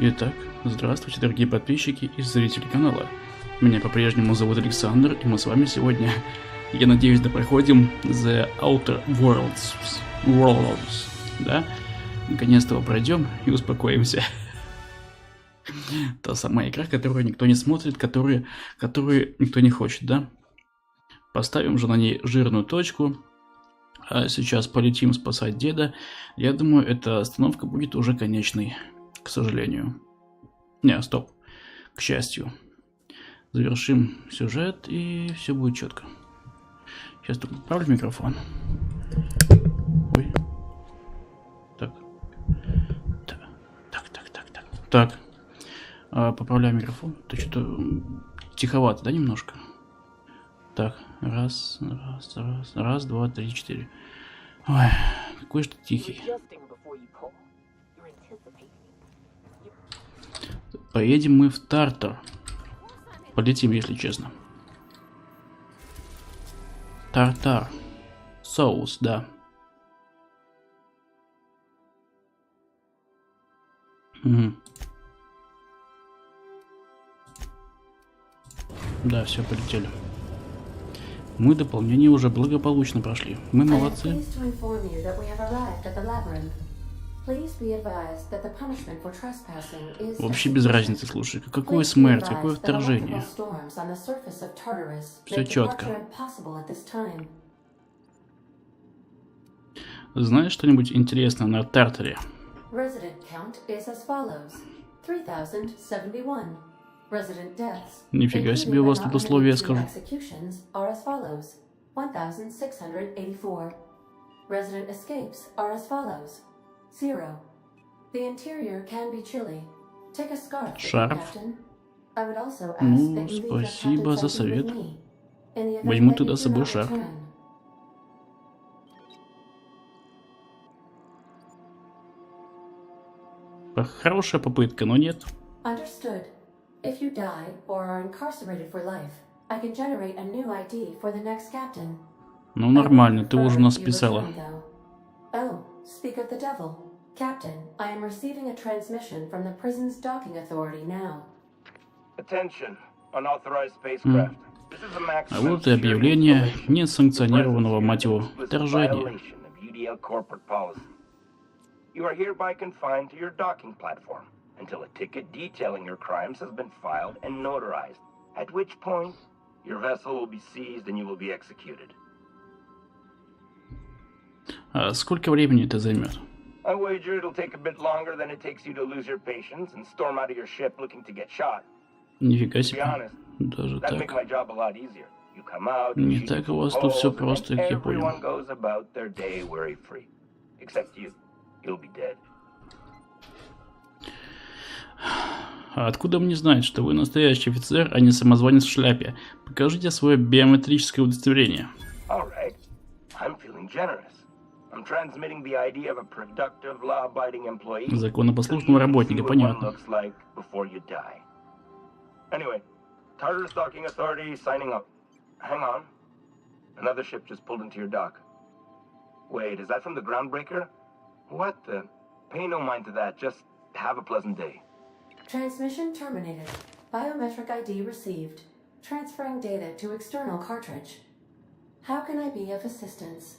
Итак, здравствуйте, дорогие подписчики и зрители канала. Меня по-прежнему зовут Александр, и мы с вами сегодня, я надеюсь, допроходим The Outer Worlds, да? Наконец-то его пройдем и успокоимся. Та самая игра, которую никто не смотрит, которую никто не хочет, да? Поставим же на ней жирную точку. А сейчас полетим спасать деда. Я думаю, эта остановка будет уже конечной, к сожалению. Не, стоп. К счастью. Завершим сюжет, и все будет четко. Сейчас только поправлю микрофон. Ой. Так. Так. Поправляю микрофон. Ты что-то тиховато, да, немножко? Так, раз, два, три, четыре. Ой, какой же ты тихий. Поедем мы в Тартар. Полетим, если честно. Тартар. Соус, да. Угу. Да, все, полетели. Мы дополнение уже благополучно прошли. Мы молодцы. Вообще без разницы, слушай. Какое смерть, какое вторжение. Все четко. Знаешь что-нибудь интересное на Тартаре? Нифига себе, у вас тут условия, скажу. Шарф. Ну, спасибо за совет. Возьму туда с собой шарф. Хорошая попытка, но нет. Ну нормально, ты уже нас писала. Captain, I am receiving a transmission from the prison's docking authority now. Attention, unauthorized spacecraft. А вот и объявление несанкционированного, мать его, вторжения. You are hereby confined to your docking platform until a ticket detailing your crimes has been filed and notarized, at which point your vessel will be seized and you will be executed. А сколько времени это займет? I wager it'll take a bit longer than it takes you to lose your patience and storm out of your ship looking to get shot. Нифига себе. Даже так. Не так у вас тут все просто, как я понял. А откуда мне знать, что вы настоящий офицер, а не самозванец в шляпе? Покажите свое биометрическое удостоверение. Законопослушного работника, понятно. Anyway, Tartarus docking authority signing up. Hang on. Another ship just pulled into your dock. Wait, is that from the groundbreaker? What the? Pay no mind to that. Just have a pleasant day. Transmission terminated. Biometric ID received. Transferring data to external cartridge. How can I be of assistance?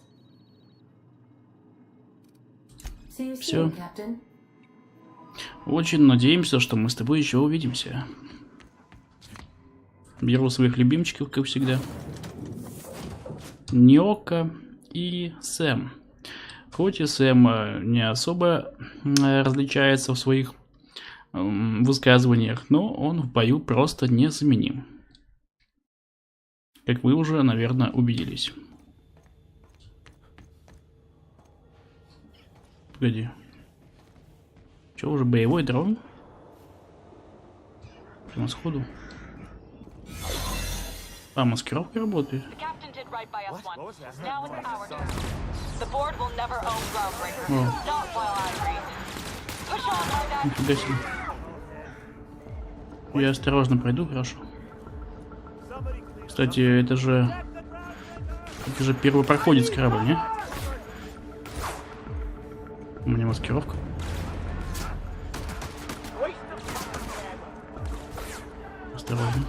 See you soon, Captain. Очень надеемся, что мы с тобой еще увидимся. Беру своих любимчиков, как всегда. Ньока и Сэм. Хоть и Сэм не особо различается в своих высказываниях, но он в бою просто незаменим. Как вы уже, наверное, убедились. Погоди. Че, уже боевой дрон? Прямо сходу. А, маскировка работает. Нифига себе. Я осторожно пройду, хорошо. Кстати, это же первый проходит с корабля, не? У меня маскировка. Осторожно.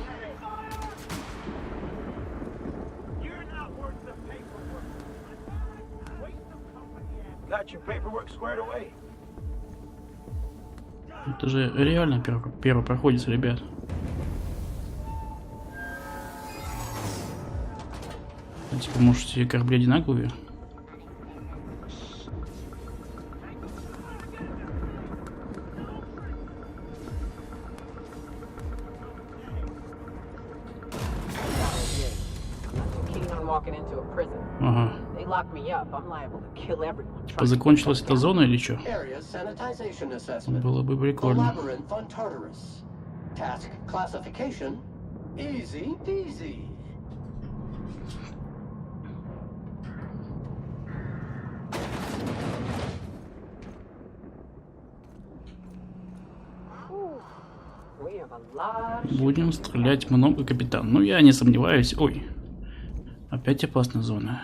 Это же реально первый проходится, ребят. А типа, может, все корабли одинаковые? Ага. Типа, закончилась эта зона или что? Было бы прикольно. Будем стрелять много, капитан. Ну, я не сомневаюсь. Ой. Опять опасная зона.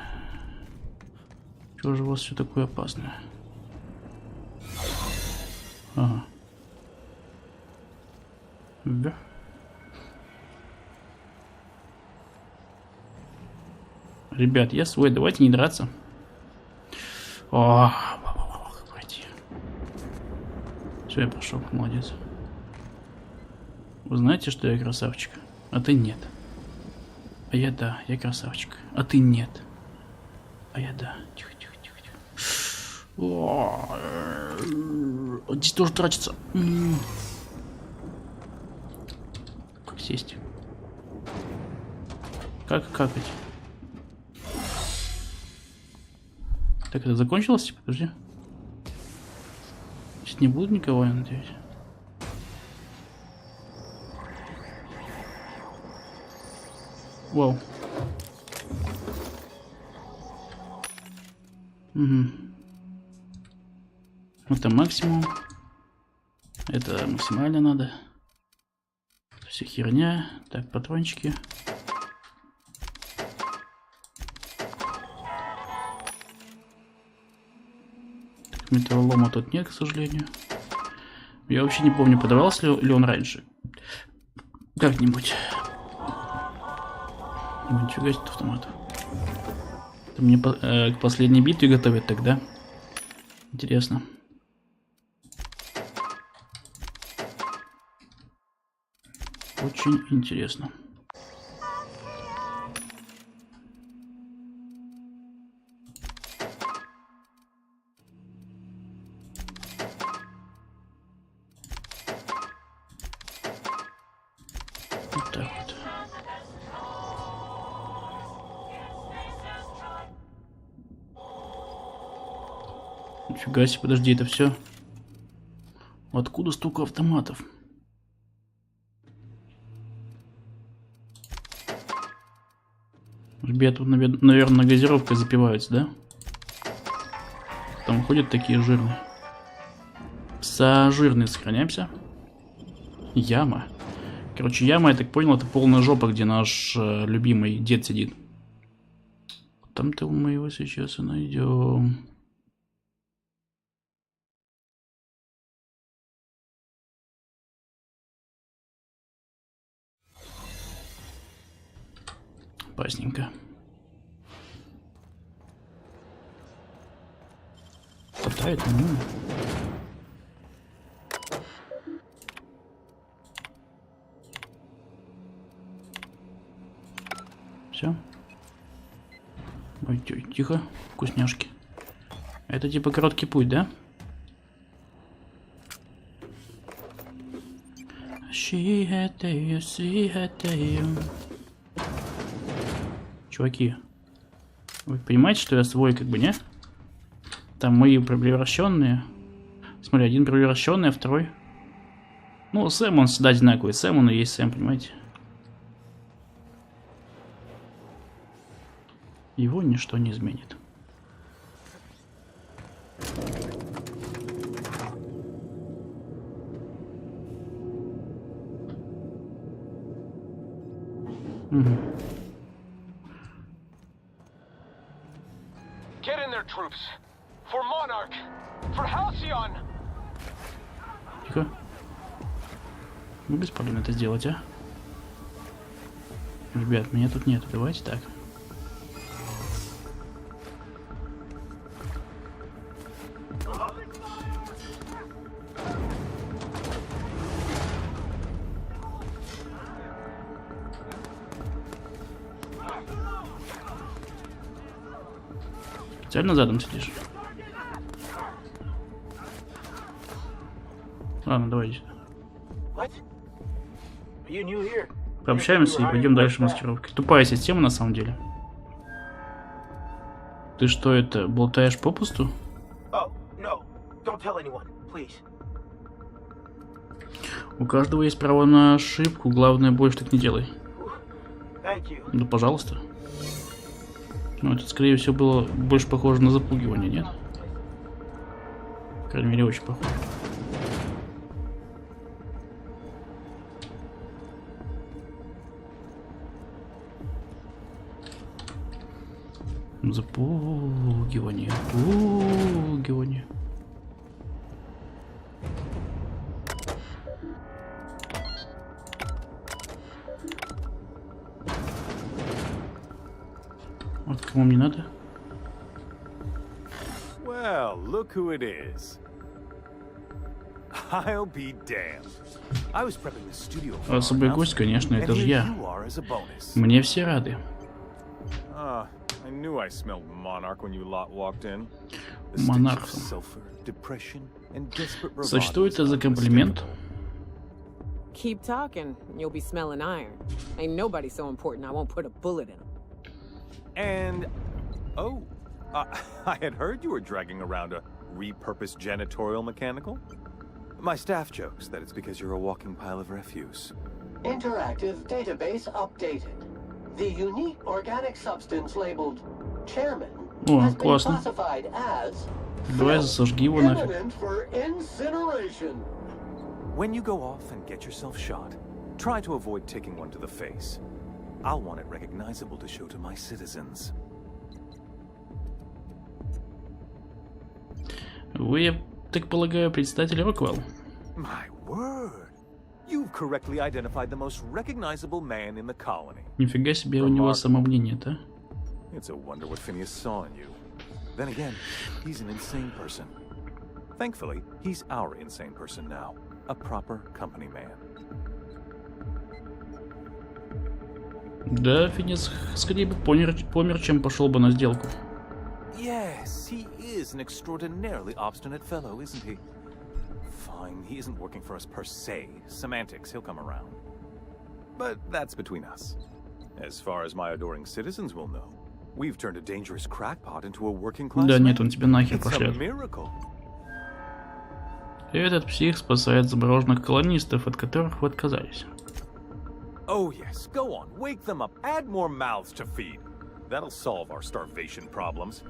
Чего же у вас все такое опасное? Ага. Да. Ребят, я свой. Давайте не драться. О, пройти. Все, я пошел. Молодец. Вы знаете, что я красавчик? А ты нет. А я да, я красавчик. А ты нет. А я да. Тихо, тихо, тихо, тихо. Здесь тоже трачется. Как сесть? Как какать? Так, это закончилось? Подожди. Сейчас не будет никого, я надеюсь. Вау. Угу. Это максимум. Это максимально надо. Все херня. Так, патрончики. Так, металлолома тут нет, к сожалению. Я вообще не помню, подавался ли он раньше. Как-нибудь. Нифига себе автомат. Это мне к последней битве готовят тогда. Интересно. Очень интересно. Вот так вот. Нифига себе, подожди, это все? Откуда столько автоматов? Ребята, тут, наверное, газировкой запиваются, да? Там ходят такие жирные. Жирные, сохраняемся. Яма. Короче, яма, я так понял, это полная жопа, где наш любимый дед сидит. Там-то мы его сейчас и найдем. Опасненько. Хватает, ну. Все. Ой, тихо, вкусняшки. Это типа короткий путь, да? Чуваки, вы понимаете, что я свой, как бы, не? Там мои превращенные. Смотри, один превращенный, а второй. Ну, Сэм, он всегда одинаковый. Сэм, он и есть Сэм, понимаете? Его ничто не изменит. Угу. Get in there, troops. For Monarch. For Halcyon. Тихо. Ну, без проблем это сделать, а? Ребят, меня тут нету. Давайте так. Специально задом сидишь? Ладно, давайте. Пообщаемся и пойдем дальше маскировки. Тупая система на самом деле. Ты что это, болтаешь попусту? У каждого есть право на ошибку, главное больше так не делай. Да пожалуйста. Ну, это, скорее всего, было больше похоже на запугивание, нет? По крайней мере, очень похоже. Запугивание. Запугивание. Вот кому мне надо? Well, look who it is. I'll be damned. I was prepping the studio. Особый гость, конечно, это же я. Мне все рады. I knew I smelled monarch when you lot walked in. Монарх. Сочту это за комплимент. Keep talking, you'll be smelling iron. Ain't nobody so important I won't put a bullet in him. And I had heard you were dragging around a repurposed janitorial mechanical. My staff jokes that it's because you're a walking pile of refuse. Interactive database updated. The unique organic substance labeled Chairman has been classified as Давай зажги его нафиг. imminent for incineration. When you go off and get yourself shot, try to avoid taking one to the face. I'll want it recognizable to show to my citizens. Вы, я так полагаю, председатель Роквелл? My word! You've correctly identified the most recognizable man in the colony. Нифига себе у него самомнение-то. It's a wonder what Phineas saw in you. Then again, he's an insane person. Thankfully, he's our insane person now. A proper company man. Да, Финис скорее бы помер, чем пошел бы на сделку. Yes, he is an extraordinarily obstinate fellow, isn't he? Fine, he isn't working for us per se. Semantics, he'll come around. But that's between us. As far as my adoring citizens will know, we've turned a dangerous crackpot into a working class. Да нет, он тебя нахер It's a пошлет. miracle. Этот псих спасает замороженных колонистов, от которых вы отказались. Oh yes, go on, wake them up, add more mouths to feed. That'll solve our starvation problems.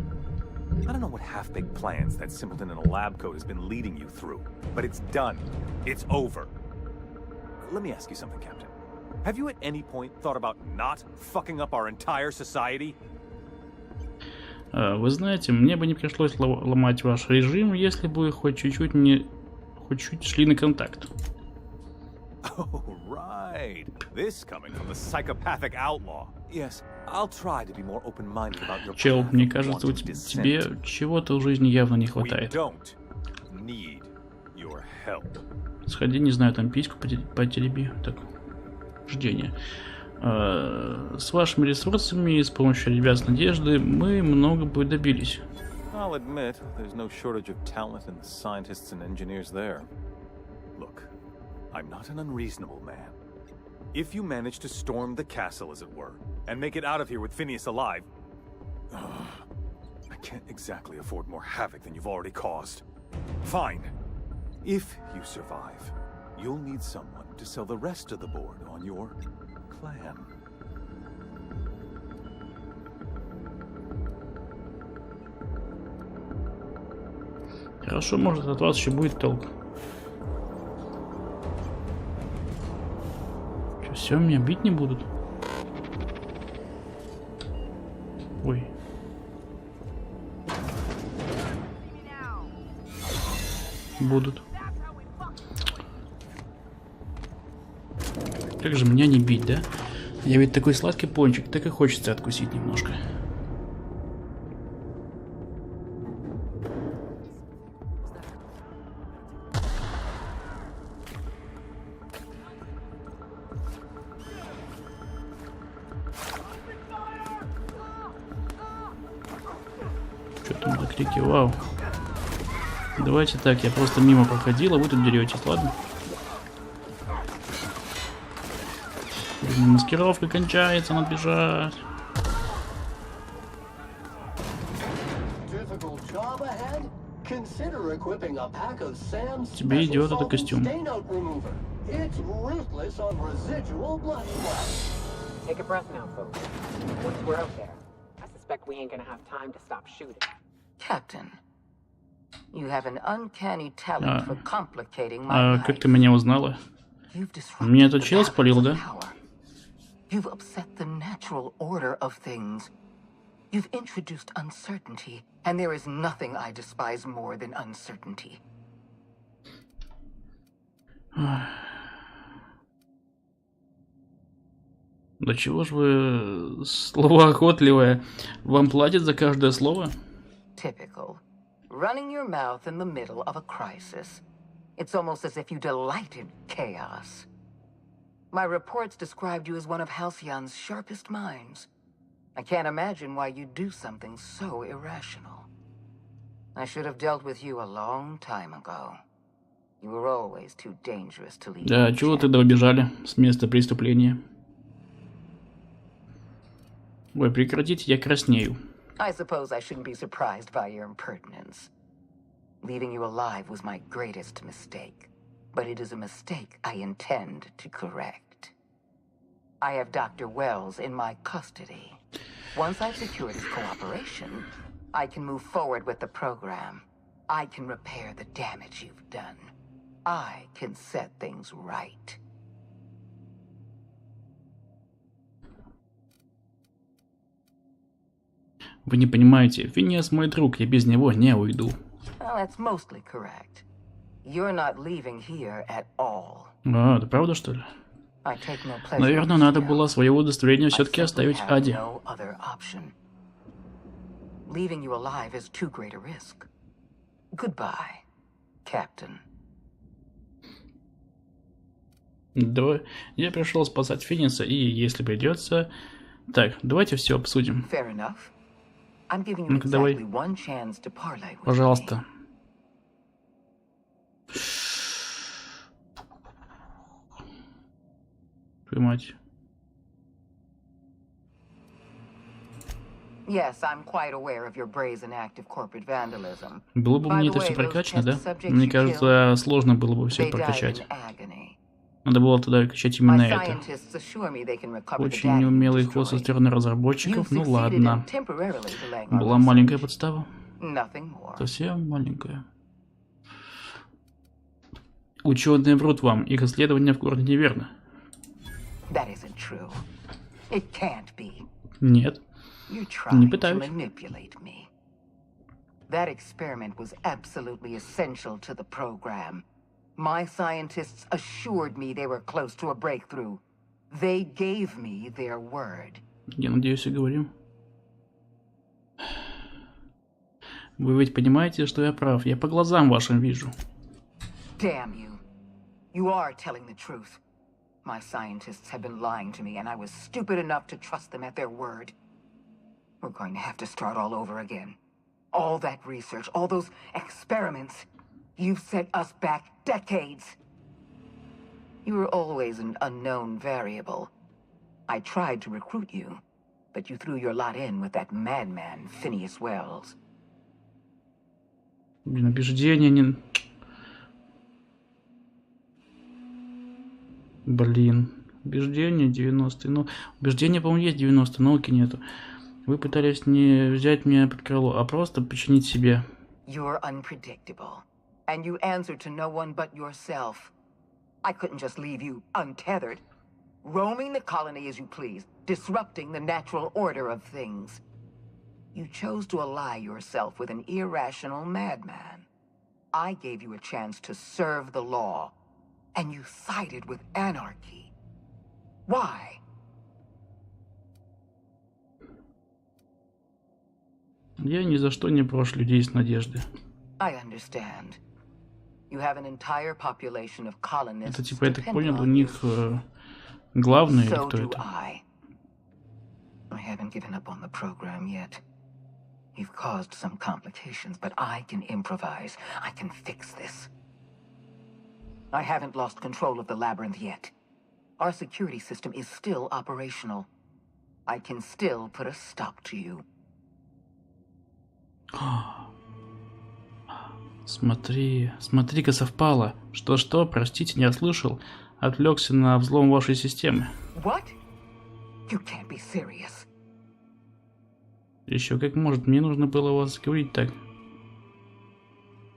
I don't know what half-baked plans that simpleton in a lab coat has been leading you through, but it's done. It's over. Let me ask you something, Captain. Have you at any point thought about not fucking up our entire society? Вы знаете, мне бы не пришлось ломать ваш режим, если бы вы хоть чуть шли на контакт. Oh, right. This coming from the psychopathic outlaw. Yes, I'll try to be more open-minded about your Чел, path мне of кажется, wanting тебе dissent. чего-то в жизни явно не We хватает. don't need your help. Сходи, не знаю, там письку потереби. Так, ждение. С вашими ресурсами, с помощью ребят с надежды, мы много бы добились. I'll admit, there's no shortage of talent in the scientists and engineers there. Look, I'm not an unreasonable man. If you manage to storm the castle, as it were, and make it out of here with Phineas alive, I can't exactly afford more havoc than you've already caused. Fine. If you survive, you'll need someone to sell the rest of the board on your plan. Хорошо, может, от вас еще будет толк. Что, все, меня бить не будут? Ой. Будут. Как же меня не бить, да? Я ведь такой сладкий пончик, так и хочется откусить немножко. Что там за крики? Вау. Давайте так, я просто мимо проходил, а вы тут деретесь, ладно? Маскировка кончается, надо бежать. Тебе идет этот костюм. Как ты меня узнала? Меня тут чел спалил, да? You've upset the natural order of things. You've introduced uncertainty, and there is nothing I despise more than uncertainty. Да чего ж вы словоохотливая? Вам платят за каждое слово? Typical. Running your mouth in the middle of a crisis. It's almost as if you delight in chaos. My reports described you as one of Halcyon's sharpest minds. I can't imagine why you'd do something so irrational. I should have dealt with you a long time ago. You were always too dangerous to leave. Да, чего тогда убежали с места преступления? Ой, прекратите, я краснею. I suppose I shouldn't be surprised by your impertinence. Leaving you alive was my greatest mistake. But it is a mistake I intend to correct. I have Dr. Wells in my custody. Once I've secured his cooperation, I can move forward with the program. I can repair the damage you've done. I can set things right. Вы не понимаете, Финиас мой друг, я без него не уйду. Well, that's mostly correct. You're not leaving here at all. А, это правда, что ли? Наверное, надо было свое удостоверение все-таки оставить Аде. Leaving you alive is too great a risk. Goodbye, Captain. Да, я пришел спасать Финиса, и если придется... Так, давайте все обсудим. Ну-ка, давай. Пожалуйста. Твою мать. Было бы мне это все прокачано, да? Мне кажется, сложно было бы все прокачать. Надо было тогда качать именно это. Очень неумелый ход со стороны разработчиков, ну ладно. Была маленькая подстава. Совсем маленькая. Ученые врут вам, их исследования в корне неверно. Нет. Не пытаюсь. That experiment was absolutely essential to the program. My scientists assured me they were close to a breakthrough. They gave me their word. Я надеюсь, я говорю. Вы ведь понимаете, что я прав. Я по глазам вашим вижу. Damn you. You are telling the truth. My scientists have been lying to me, and I was stupid enough to trust them at their word. We're going to have to start all over again. All that research, all those experiments, you've set us back decades. You were always an unknown variable. I tried to recruit you, but you threw your lot in with that madman, Phineas Wells. Блин, убеждение не... Блин, убеждение 90. Ну, убеждение, по-моему, есть 90, науки нету. Вы пытались не взять меня под крыло, а просто подчинить себе. You're unpredictable, and you answer to no one but yourself. I couldn't just leave you untethered, roaming the colony as you please, disrupting the natural order of things. You chose to ally yourself with an irrational madman. I gave you a chance to serve the law, and you sided with anarchy. Why? Я ни за что не брошу людей с надежды. Это типа, я так понял, у них главный или кто это? You've caused some complications, but I can improvise. I can fix this. I haven't lost control of the labyrinth yet. Our security system is still operational. I can still put a stop to you. Смотри-ка, совпало. Что, простите, не расслышал. Отвлекся на взлом вашей системы. What? You can't be serious. Еще как может, мне нужно было вас заговорить так.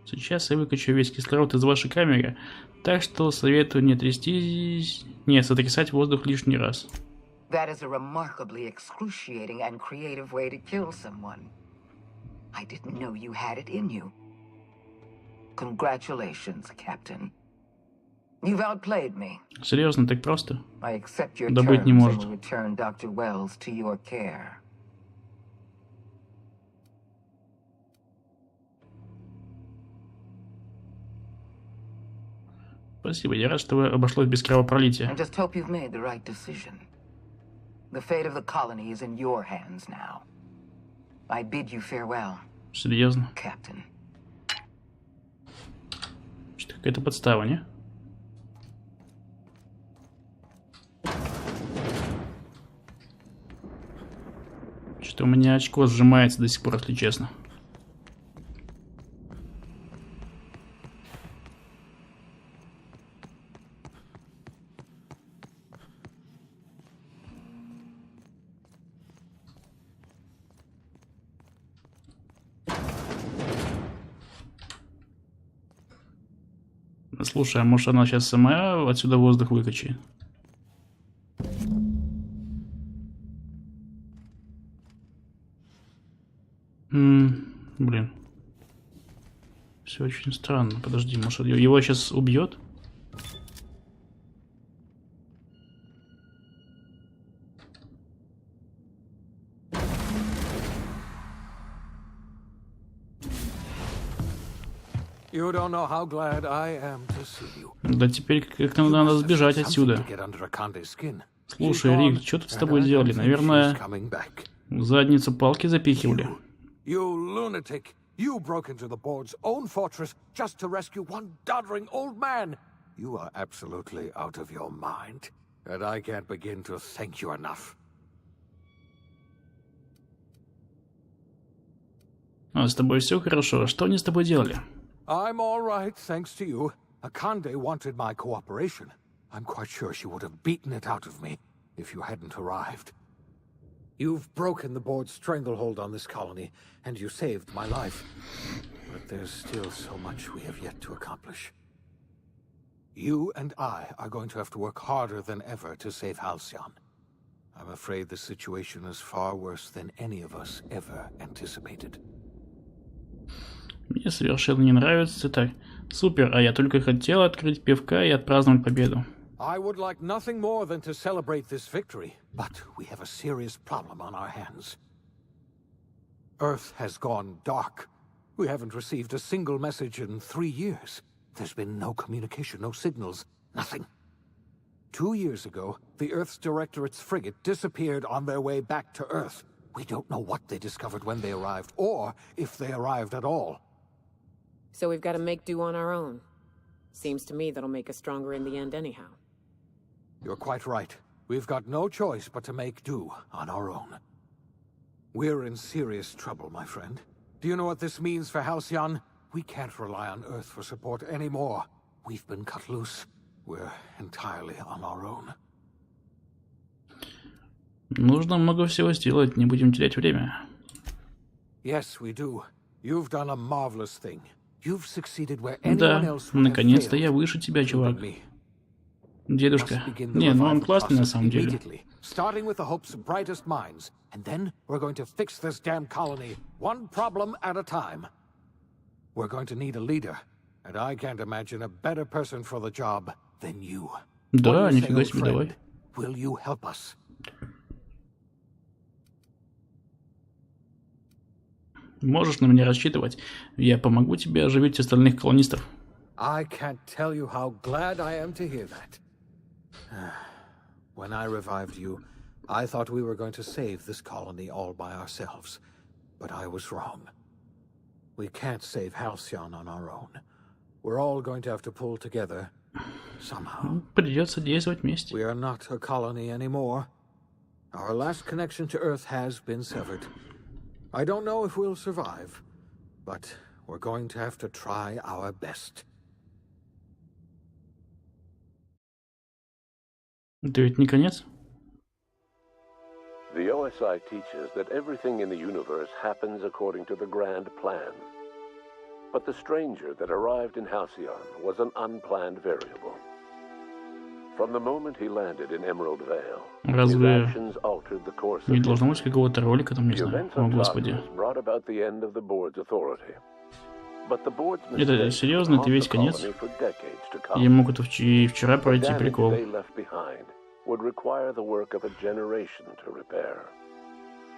Сейчас я выкачу весь кислород из вашей камеры, так что советую не трястись, не сотрясать воздух лишний раз. That is a remarkably excruciating and creative way to kill someone. I didn't know you had it in you. Congratulations, Captain. You've outplayed me. Серьезно, так просто? I accept your Да быть не terms может. and will return Dr. Wells to your care. Спасибо, я рад, что вы обошлось без кровопролития. I just hope you've made the right decision. The fate of the colony is in your hands now. I bid you farewell. Серьезно? Captain. Что-то какая-то подстава, не? Что-то у меня очко сжимается до сих пор, если честно. Слушай, а может она сейчас сама отсюда воздух выкачает? Блин. Все очень странно. Подожди, может его сейчас убьет? You don't know how glad I am to see you. Да теперь как-то надо сбежать отсюда. Слушай, Рик, что тут с тобой делали? Наверное, в задницу палки запихивали. You lunatic! You broke into the board's own fortress just to rescue one doddering old man. You are absolutely out of your mind, and I can't begin to thank you enough. А с тобой все хорошо? Что они с тобой делали? I'm all right, thanks to you. Akande wanted my cooperation. I'm quite sure she would have beaten it out of me if you hadn't arrived. You've broken the board's stranglehold on this colony, and you saved my life. But there's still so much we have yet to accomplish. You and I are going to have to work harder than ever to save Halcyon. I'm afraid the situation is far worse than any of us ever anticipated. Мне совершенно не нравится. Так, супер, а я только хотел открыть пивка и отпраздновать победу. I would like nothing more than to celebrate this victory, but we have a serious problem on our hands. Earth has gone dark. We haven't received a single message in 3 years. There's been no communication, no signals, nothing. 2 years ago, the Earth's Directorate's frigate disappeared on their way back to Earth. We don't know what they discovered when they arrived, or if they arrived at all. So we've got to make do on our own. Seems to me that'll make us stronger in the end anyhow. You're quite right. We've got no choice but to make do on our own. We're in serious trouble, my friend. Do you know what this means for Halcyon? We can't rely on Earth for support anymore. We've been cut loose. We're entirely on our own. Нужно много всего сделать, не будем терять время. Yes, we do. You've done a marvelous thing. You've succeeded where anyone else would have наконец-то failed, я выше тебя, чувак. including me. Дедушка. Не, ну он классный на самом деле. Starting with the hopes of brightest minds, and then we're going to fix this damn colony, one problem at a time. We're going to need a leader, and I can't imagine a better person for the job than you. Да, What do you say, нифига old себе, friend? давай. Will you help us? Можешь на меня рассчитывать. Я помогу тебе оживить остальных колонистов. I can't tell you how glad I am to hear that. When I revived you, I thought we were going to save this colony all by ourselves. But I was wrong. We can't save Halcyon on our own. We're all going to have to pull together somehow. Придется действовать вместе. We are not a colony anymore. Our last connection to Earth has been severed. I don't know if we'll survive, but we're going to have to try our best. Это ведь не конец? The OSI teaches that everything in the universe happens according to the grand plan. But the stranger that arrived in Halcyon was an unplanned variable. From the moment he landed in Emerald Vale, his actions altered the course of не должно быть какого-то ролика там, не знаю. О, Господи. brought about the end of the board's authority. But the board's Это серьезно, это весь конец? for decades to come. Я мог это и вчера пройти, прикол. They left behind would require the work of a generation to repair.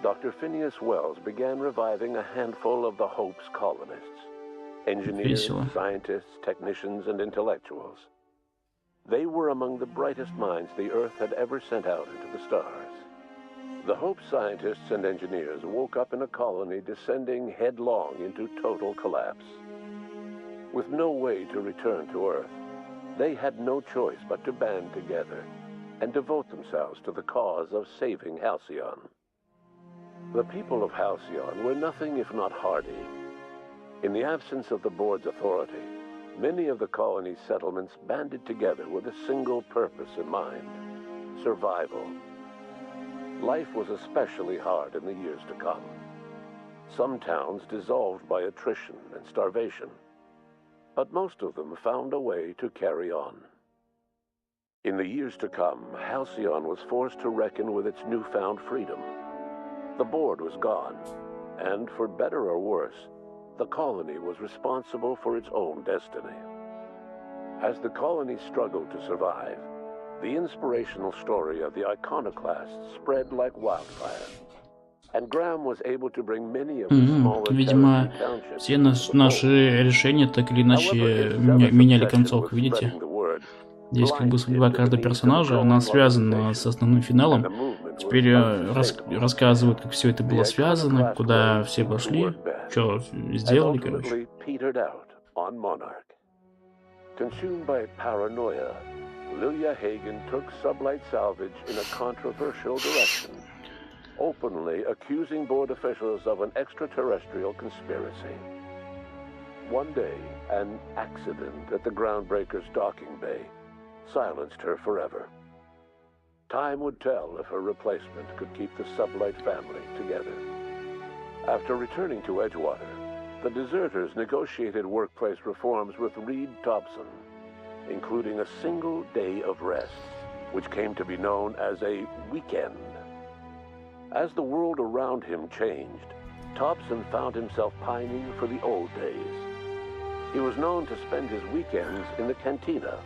Dr. Phineas Wells began reviving a handful of the Hope's colonists. Engineers, scientists, technicians, and intellectuals. They were among the brightest minds the Earth had ever sent out into the stars. The Hope scientists and engineers woke up in a colony descending headlong into total collapse. With no way to return to Earth, they had no choice but to band together and devote themselves to the cause of saving Halcyon. The people of Halcyon were nothing if not hardy. In the absence of the board's authority, many of the colony's settlements banded together with a single purpose in mind: survival. Life was especially hard in the years to come. Some towns dissolved by attrition and starvation, but most of them found a way to carry on. In the years to come, Halcyon was forced to reckon with its newfound freedom. The board was gone, and for better or worse, the colony was responsible for its own destiny. As the colony struggled to survive, the inspirational story of the iconoclasts spread like wildfire. And Graham was able to bring many of the smaller видимо, все наши решения так или иначе меняли концовку, видите? Здесь как бы судьба каждого персонажа, она связана с основным финалом. Теперь рассказывают, как все это было связано, куда все пошли, что сделали, короче. Consumed by paranoia, Lilia Hagen took sublight salvage in a controversial direction, openly accusing board officials of an extraterrestrial conspiracy. One day, an accident at the Groundbreaker's docking bay silenced her forever. Time would tell if her replacement could keep the sublight family together. After returning to Edgewater, the deserters negotiated workplace reforms with Reed Thompson, including a single day of rest, which came to be known as a weekend. As the world around him changed, Thompson found himself pining for the old days. He was known to spend his weekends in the cantina,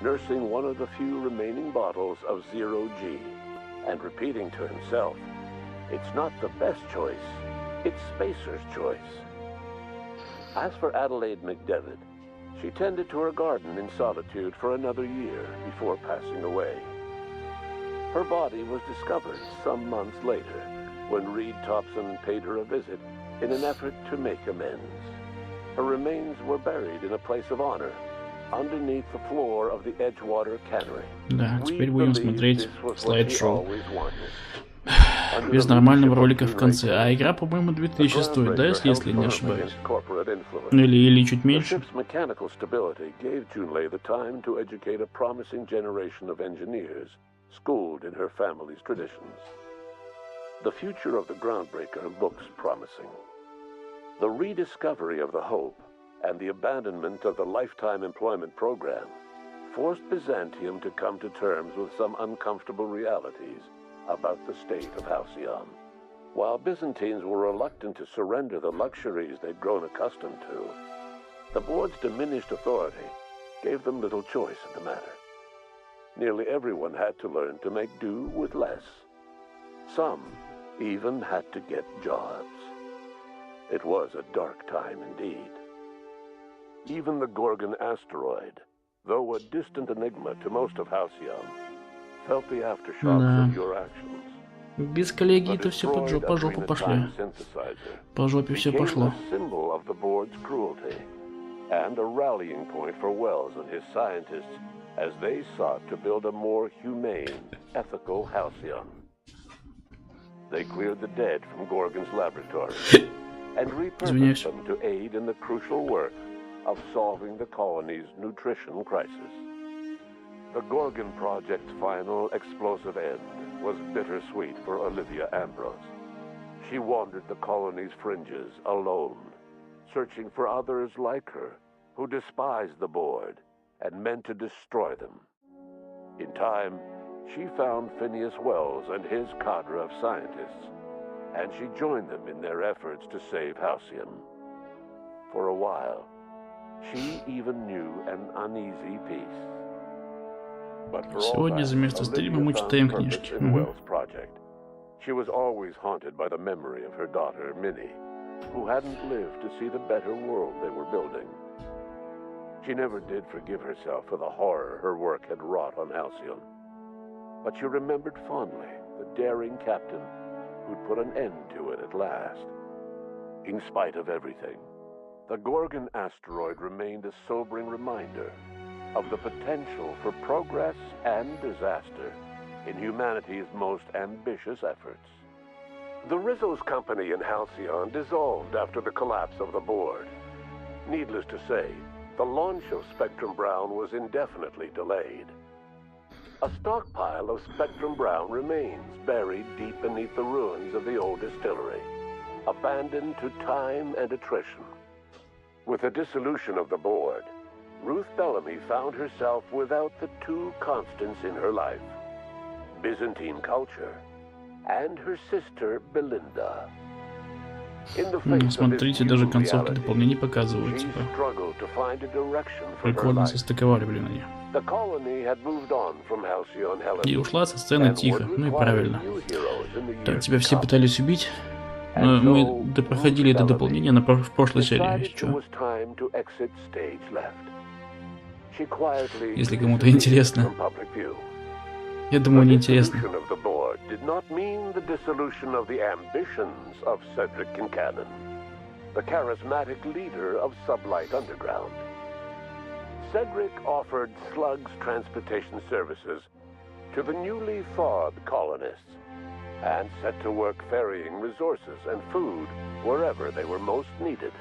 nursing one of the few remaining bottles of Zero-G, and repeating to himself, "It's not the best choice, it's Spacer's choice." As for Adelaide McDevitt, she tended to her garden in solitude for another year before passing away. Her body was discovered some months later when Reed Thompson paid her a visit in an effort to make amends. Her remains were buried in a place of honor underneath the floor of the Edgewater Cannery. Да, теперь будем смотреть слайд-шоу. Без нормального ролика в конце. А игра, по-моему, 2000 стоит, да, если не ошибаюсь? Ну или чуть меньше. Schooled in her family's traditions. The future of the Groundbreaker looks promising. The rediscovery of the Hope and the abandonment of the lifetime employment program forced Byzantium to come to terms with some uncomfortable realities about the state of Halcyon. While Byzantines were reluctant to surrender the luxuries they'd grown accustomed to, the board's diminished authority gave them little choice in the matter. Nearly everyone had to learn to make do with less. Some even had to get jobs. It was a dark time indeed. Even the Gorgon asteroid, though a distant enigma to most of Halcyon, felt the aftershocks of your actions. Без коллеги это все по жопу пошли. По жопе все пошло. And a rallying point for Wells and his scientists as they sought to build a more humane, ethical Halcyon. They cleared the dead from Gorgon's laboratory and repurposed them to aid in the crucial work of solving the colony's nutrition crisis. The Gorgon Project's final explosive end was bittersweet for Olivia Ambrose. She wandered the colony's fringes alone, searching for others like her who despised the board and meant to destroy them. In time, she found Phineas Wells and his cadre of scientists, and she joined them in their efforts to save Halcyon. For a while, she even knew an uneasy peace. Сегодня за место стрима мы читаем книжки. She was always haunted by the memory of her daughter, Minnie, who hadn't lived to see the better world they were building. She never did forgive herself for the horror her work had wrought on Halcyon. But she remembered fondly the daring captain who'd put an end to it at last. In spite of everything, the Gorgon asteroid remained a sobering reminder of the potential for progress and disaster in humanity's most ambitious efforts. The Rizzo's company in Halcyon dissolved after the collapse of the board. Needless to say, the launch of Spectrum Brown was indefinitely delayed. A stockpile of Spectrum Brown remains buried deep beneath the ruins of the old distillery, abandoned to time and attrition. With the dissolution of the board, Ruth Bellamy found herself without the two constants in her life, Byzantine culture and her sister Belinda. Смотрите, даже концовки дополнений показывают, типа. Прикольно состыковали, блин, они. И ушла со сцены тихо, ну и правильно. Так, тебя все пытались убить, но мы проходили это дополнение в прошлой серии, что? Если кому-то интересно. Я думаю, не интересно. Did not mean the dissolution of the ambitions of Cedric Kincannon, the charismatic leader of Sublight Underground. Cedric offered Slug's transportation services to the newly thawed colonists and set to work ferrying resources and food wherever they were most needed.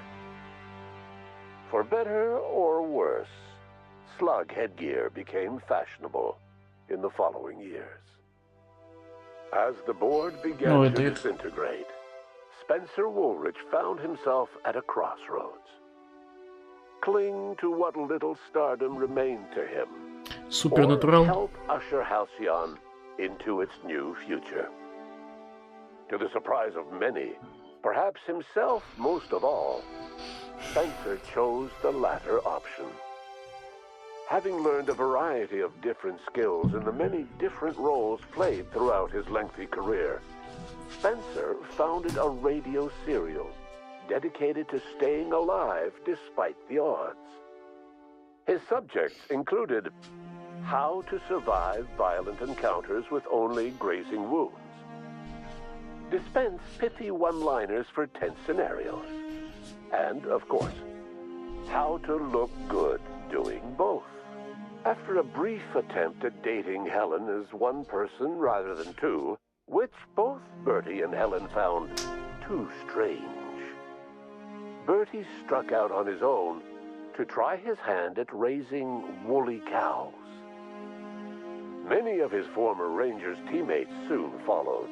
For better or worse, Slug headgear became fashionable in the following years. As the board began to disintegrate, Spencer Woolrich found himself at a crossroads. Cling to what little stardom remained to him, or help usher Halcyon into its new future. To the surprise of many, perhaps himself most of all, Spencer chose the latter option. Having learned a variety of different skills in the many different roles played throughout his lengthy career, Spencer founded a radio serial dedicated to staying alive despite the odds. His subjects included how to survive violent encounters with only grazing wounds, dispense pithy one-liners for tense scenarios, and, of course, how to look good doing both. After a brief attempt at dating Helen as one person rather than two, which both Bertie and Helen found too strange, Bertie struck out on his own to try his hand at raising woolly cows. Many of his former Rangers teammates soon followed,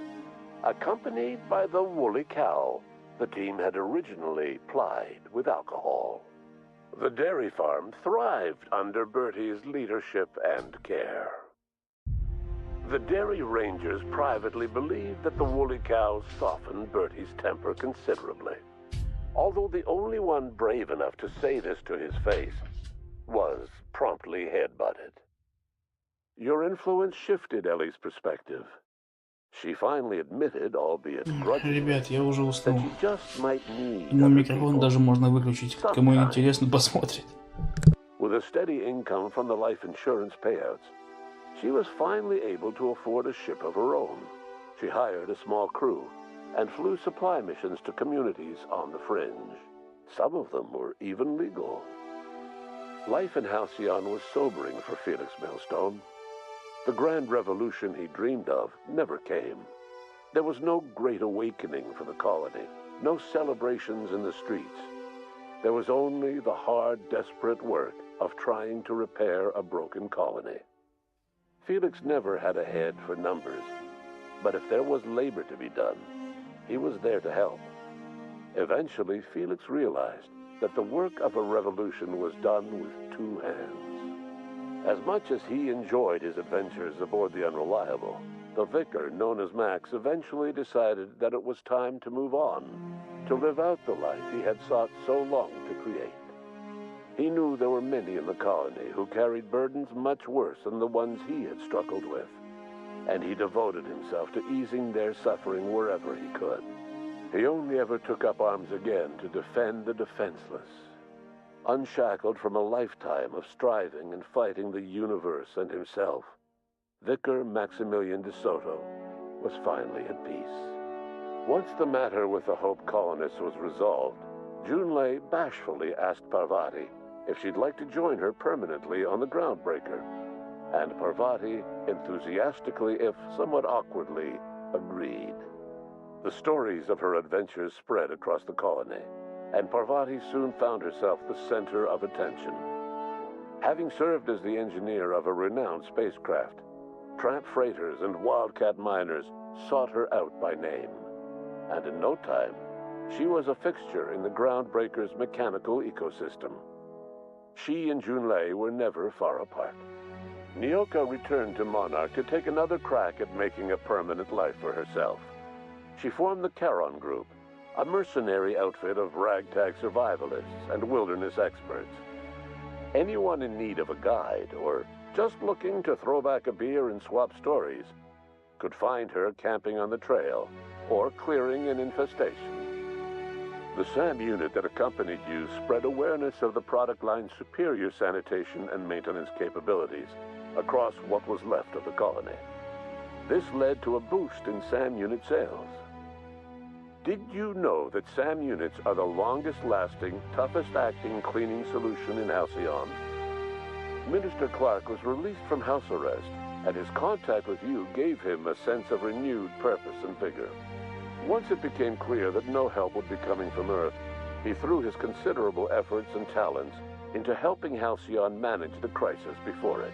accompanied by the woolly cow the team had originally plied with alcohol. The dairy farm thrived under Bertie's leadership and care. The Dairy Rangers privately believed that the woolly cows softened Bertie's temper considerably, although the only one brave enough to say this to his face was promptly headbutted. Your influence shifted Ellie's perspective. She finally admitted, albeit grudgingly, Ребят, я уже уснул. that she just might need Мой other микрофон people. даже можно выключить. Кому интересно, посмотрит. With a steady income from the life insurance payouts, she was finally able to afford a ship of her own. She hired a small crew and flew supply missions to communities on the fringe. Some of them were even legal. Life in Halcyon was sobering for Felix Millstone. The grand revolution he dreamed of never came. There was no great awakening for the colony, no celebrations in the streets. There was only the hard, desperate work of trying to repair a broken colony. Felix never had a head for numbers, but if there was labor to be done, he was there to help. Eventually, Felix realized that the work of a revolution was done with two hands. As much as he enjoyed his adventures aboard the Unreliable, the vicar, known as Max, eventually decided that it was time to move on, to live out the life he had sought so long to create. He knew there were many in the colony who carried burdens much worse than the ones he had struggled with, and he devoted himself to easing their suffering wherever he could. He only ever took up arms again to defend the defenseless. Unshackled from a lifetime of striving and fighting the universe and himself, Vicar Maximilian de Soto was finally at peace. Once the matter with the Hope colonists was resolved, Junlei bashfully asked Parvati if she'd like to join her permanently on the Groundbreaker, and Parvati enthusiastically, if somewhat awkwardly, agreed. The stories of her adventures spread across the colony, and Parvati soon found herself the center of attention. Having served as the engineer of a renowned spacecraft, tramp freighters and wildcat miners sought her out by name, and in no time, she was a fixture in the Groundbreaker's mechanical ecosystem. She and Junlei were never far apart. Nyoka returned to Monarch to take another crack at making a permanent life for herself. She formed the Charon Group, a mercenary outfit of ragtag survivalists and wilderness experts. Anyone in need of a guide, or just looking to throw back a beer and swap stories, could find her camping on the trail or clearing an infestation. The SAM unit that accompanied you spread awareness of the product line's superior sanitation and maintenance capabilities across what was left of the colony. This led to a boost in SAM unit sales. Did you know that SAM units are the longest-lasting, toughest-acting cleaning solution in Halcyon? Minister Clark was released from house arrest, and his contact with you gave him a sense of renewed purpose and vigor. Once it became clear that no help would be coming from Earth, he threw his considerable efforts and talents into helping Halcyon manage the crisis before it.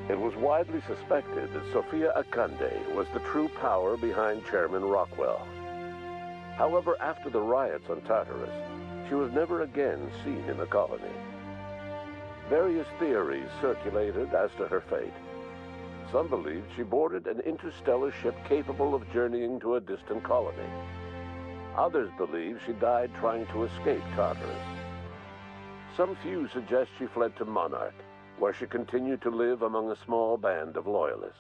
It was widely suspected that Sophia Akande was the true power behind Chairman Rockwell. However, after the riots on Tartarus, she was never again seen in the colony. Various theories circulated as to her fate. Some believed she boarded an interstellar ship capable of journeying to a distant colony. Others believe she died trying to escape Tartarus. Some few suggest she fled to Monarch, where she continued to live among a small band of loyalists.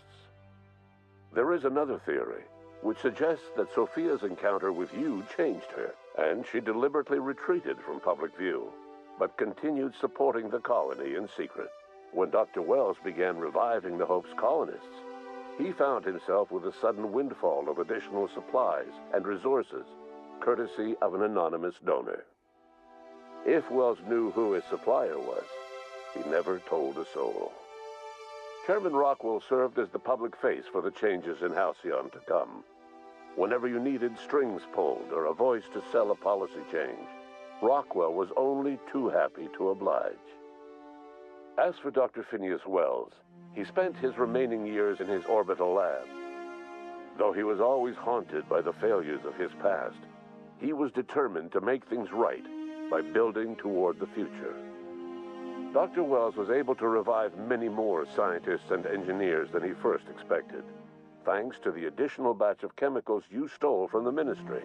There is another theory, which suggests that Sophia's encounter with you changed her, and she deliberately retreated from public view, but continued supporting the colony in secret. When Dr. Wells began reviving the Hope's colonists, he found himself with a sudden windfall of additional supplies and resources, courtesy of an anonymous donor. If Wells knew who his supplier was, he never told a soul. Chairman Rockwell served as the public face for the changes in Halcyon to come. Whenever you needed strings pulled or a voice to sell a policy change, Rockwell was only too happy to oblige. As for Dr. Phineas Wells, he spent his remaining years in his orbital lab. Though he was always haunted by the failures of his past, he was determined to make things right by building toward the future. Dr. Wells was able to revive many more scientists and engineers than he first expected, thanks to the additional batch of chemicals you stole from the Ministry.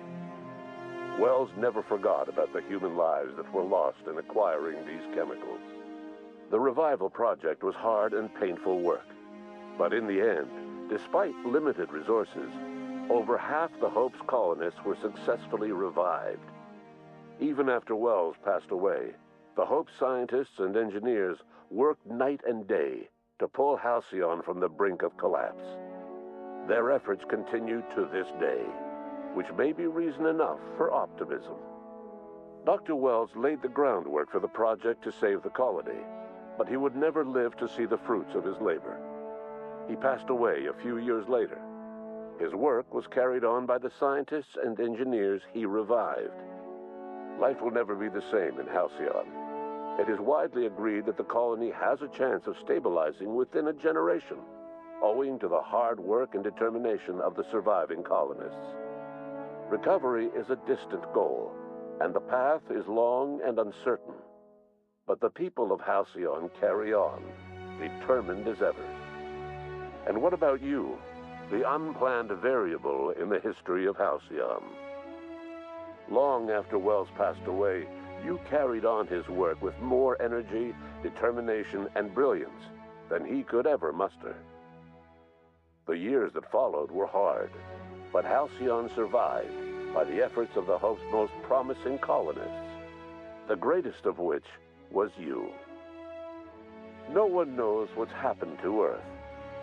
Wells never forgot about the human lives that were lost in acquiring these chemicals. The revival project was hard and painful work, but in the end, Despite limited resources, over half the Hope's colonists were successfully revived. Even after Wells passed away, the Hope scientists and engineers worked night and day to pull Halcyon from the brink of collapse. Their efforts continue to this day, which may be reason enough for optimism. Dr. Wells laid the groundwork for the project to save the colony, but he would never live to see the fruits of his labor. He passed away a few years later. His work was carried on by the scientists and engineers he revived. Life will never be the same in Halcyon. It is widely agreed that the colony has a chance of stabilizing within a generation, owing to the hard work and determination of the surviving colonists. Recovery is a distant goal, and the path is long and uncertain. But the people of Halcyon carry on, determined as ever. And what about you, the unplanned variable in the history of Halcyon? Long after Wells passed away, you carried on his work with more energy, determination, and brilliance than he could ever muster. The years that followed were hard, but Halcyon survived by the efforts of the Hope's most promising colonists, the greatest of which was you. No one knows what's happened to Earth,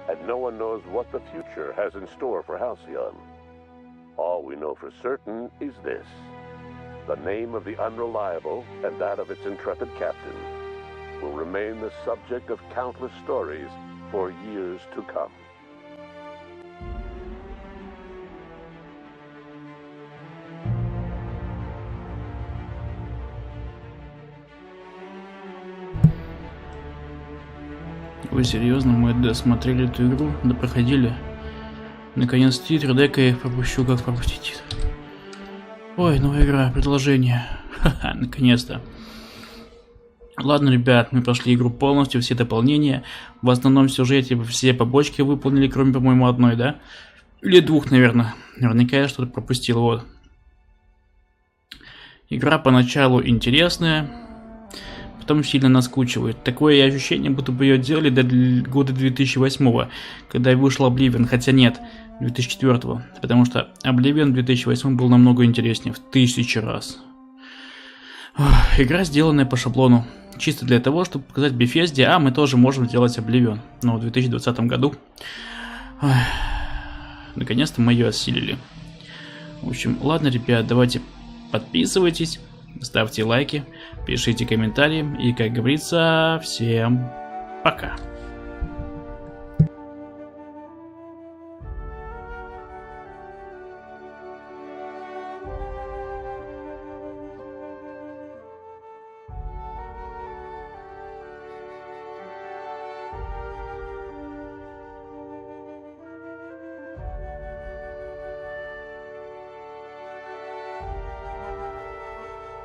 and no one knows what the future has in store for Halcyon. All we know for certain is this: the name of the Unreliable and that of its intrepid captain will remain the subject of countless stories for years to come. Вы серьезно? Мы досмотрели эту игру? Да проходили? Наконец титры, дай-ка я их пропущу, как пропустить титры. Ой, новая игра, предложение. Ха-ха, наконец-то. Ладно, ребят, мы прошли игру полностью, все дополнения. В основном сюжете все побочки выполнили, кроме, по-моему, одной, да? Или двух, наверное. Наверняка я что-то пропустил, вот. Игра поначалу интересная, потом сильно наскучивает. Такое ощущение, будто бы ее делали до года 2008, когда вышел Obsidian, хотя нет, 2004, потому что Obsidian 2008 был намного интереснее, в 1000 раз. Игра, сделанная по шаблону, чисто для того, чтобы показать Bethesda, а мы тоже можем сделать Obsidian, но в 2020 году. Наконец-то мы ее осилили. В общем, ладно, ребят, давайте подписывайтесь, ставьте лайки, пишите комментарии и, как говорится, всем пока.